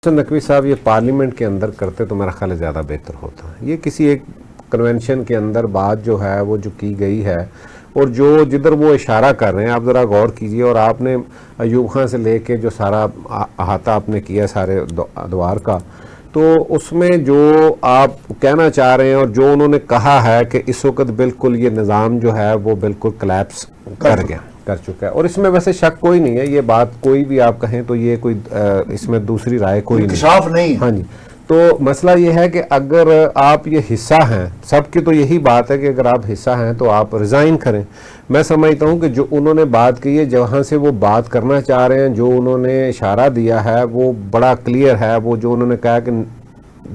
نقوی صاحب یہ پارلیمنٹ کے اندر کرتے تو میرا خیال ہے زیادہ بہتر ہوتا ہے. یہ کسی ایک کنونشن کے اندر بات جو ہے وہ جو کی گئی ہے اور جو جدھر وہ اشارہ کر رہے ہیں آپ ذرا غور کیجئے. اور آپ نے ایوب خان سے لے کے جو سارا احاطہ آپ نے کیا سارے ادوار کا, تو اس میں جو آپ کہنا چاہ رہے ہیں اور جو انہوں نے کہا ہے کہ اس وقت بالکل یہ نظام جو ہے وہ بالکل کلیپس کر چکا ہے. اور اس میں ویسے شک کوئی نہیں ہے, یہ بات کوئی بھی آپ کہیں تو یہ کوئی اس میں دوسری رائے کوئی نہیں. ہاں جی, تو مسئلہ یہ ہے کہ اگر آپ یہ حصہ ہیں, سب کی تو یہی بات ہے کہ اگر آپ حصہ ہیں تو آپ ریزائن کریں. میں سمجھتا ہوں کہ جو انہوں نے بات کی ہے, جہاں سے وہ بات کرنا چاہ رہے ہیں, جو انہوں نے اشارہ دیا ہے وہ بڑا کلیئر ہے. وہ جو انہوں نے کہا کہ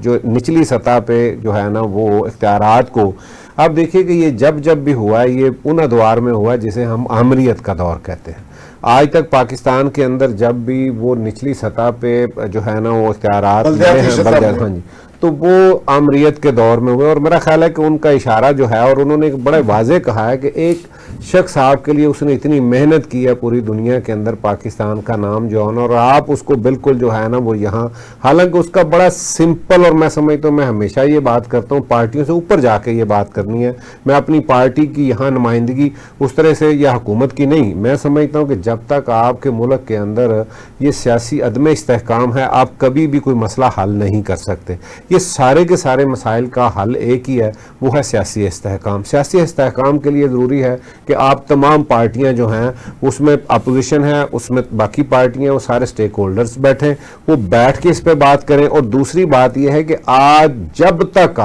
جو نچلی سطح پہ جو ہے نا وہ اختیارات کو, آپ دیکھیے کہ یہ جب بھی ہوا ہے یہ ان ادوار میں ہوا ہے جسے ہم آمریت کا دور کہتے ہیں. آج تک پاکستان کے اندر جب بھی وہ نچلی سطح پہ جو ہے نا وہ اختیارات ہاں جی, تو وہ آمریت کے دور میں ہوئے. اور میرا خیال ہے کہ ان کا اشارہ جو ہے, اور انہوں نے بڑے واضح کہا ہے کہ ایک شخص آپ کے لیے اس نے اتنی محنت کی ہے پوری دنیا کے اندر پاکستان کا نام جو ہے نا, اور آپ اس کو بالکل جو ہے نا وہ یہاں, حالانکہ اس کا بڑا سمپل, اور میں سمجھتا ہوں میں ہمیشہ یہ بات کرتا ہوں پارٹیوں سے اوپر جا کے یہ بات کرنی ہے. میں اپنی پارٹی کی یہاں نمائندگی اس طرح سے یا حکومت کی نہیں, میں سمجھتا ہوں کہ جب تک آپ کے ملک کے اندر یہ سیاسی عدم استحکام ہے آپ کبھی بھی کوئی مسئلہ حل نہیں کر سکتے. یہ سارے کے سارے مسائل کا حل ایک ہی ہے, وہ ہے سیاسی استحکام. سیاسی استحکام کے لیے ضروری ہے کہ آپ تمام پارٹیاں جو ہیں, اس میں اپوزیشن ہے, اس میں باقی پارٹیاں, وہ سارے سٹیک ہولڈرز بیٹھیں, وہ بیٹھ کے اس پہ بات کریں. اور دوسری بات یہ ہے کہ آج جب تک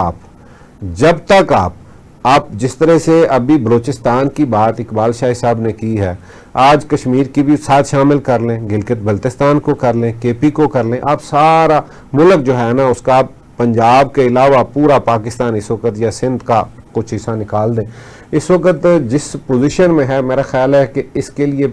آپ جس طرح سے ابھی بلوچستان کی بات اقبال شاہی صاحب نے کی ہے, آج کشمیر کی بھی ساتھ شامل کر لیں, گلگت بلتستان کو کر لیں, کے پی کو کر لیں, آپ سارا ملک جو ہے نا اس کا, پنجاب کے علاوہ پورا پاکستان اس وقت, یا سندھ کا کچھ حصہ نکال دیں, اس وقت جس پوزیشن میں ہے, میرا خیال ہے کہ اس کے لیے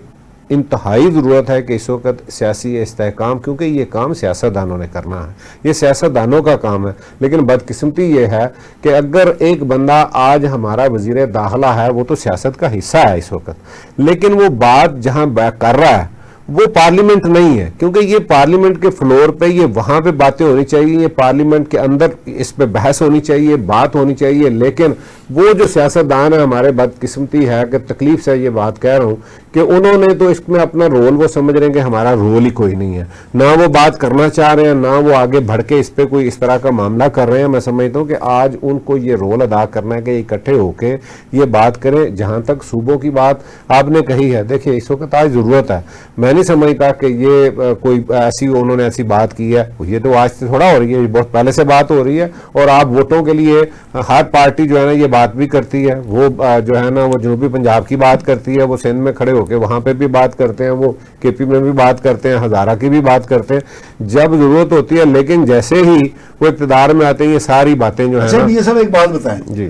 انتہائی ضرورت ہے کہ اس وقت سیاسی استحکام, کیونکہ یہ کام سیاستدانوں نے کرنا ہے, یہ سیاستدانوں کا کام ہے. لیکن بدقسمتی یہ ہے کہ اگر ایک بندہ آج ہمارا وزیر داخلہ ہے, وہ تو سیاست کا حصہ ہے اس وقت, لیکن وہ بات جہاں کر رہا ہے وہ پارلیمنٹ نہیں ہے, کیونکہ یہ پارلیمنٹ کے فلور پہ, یہ وہاں پہ باتیں ہونی چاہیے, یہ پارلیمنٹ کے اندر اس پہ بحث ہونی چاہیے, بات ہونی چاہیے. لیکن وہ جو سیاستدان ہیں ہمارے, بدقسمتی ہے کہ تکلیف سے یہ بات کہہ رہا ہوں کہ انہوں نے تو اس میں اپنا رول وہ سمجھ رہے ہیں کہ ہمارا رول ہی کوئی نہیں ہے, نہ وہ بات کرنا چاہ رہے ہیں, نہ وہ آگے بڑھ کے اس پہ کوئی اس طرح کا معاملہ کر رہے ہیں. میں سمجھتا ہوں کہ آج ان کو یہ رول ادا کرنا ہے کہ اکٹھے ہو کے یہ بات کریں. جہاں تک صوبوں کی بات آپ نے کہی ہے, دیکھیں اس وقت آج ضرورت ہے, میں نہیں سمجھتا کہ یہ کوئی ایسی انہوں نے ایسی بات کی ہے, یہ تو آج سے تھوڑا ہو رہی ہے, یہ بہت پہلے سے بات ہو رہی ہے. اور آپ ووٹوں کے لیے ہر پارٹی جو ہے نا یہ بات بھی کرتی ہے, وہ جو ہے نا وہ جنوبی پنجاب کی بات کرتی ہے, وہ سندھ میں کھڑے ہو کے وہاں پہ بھی بات کرتے ہیں, وہ کے پی میں بھی بات کرتے ہیں, ہزارہ کی بھی بات کرتے ہیں جب ضرورت ہوتی ہے. لیکن جیسے ہی وہ اقتدار میں آتے ہیں یہ ساری باتیں جو ہے نا. یہ سب ایک بات بتائیں جی,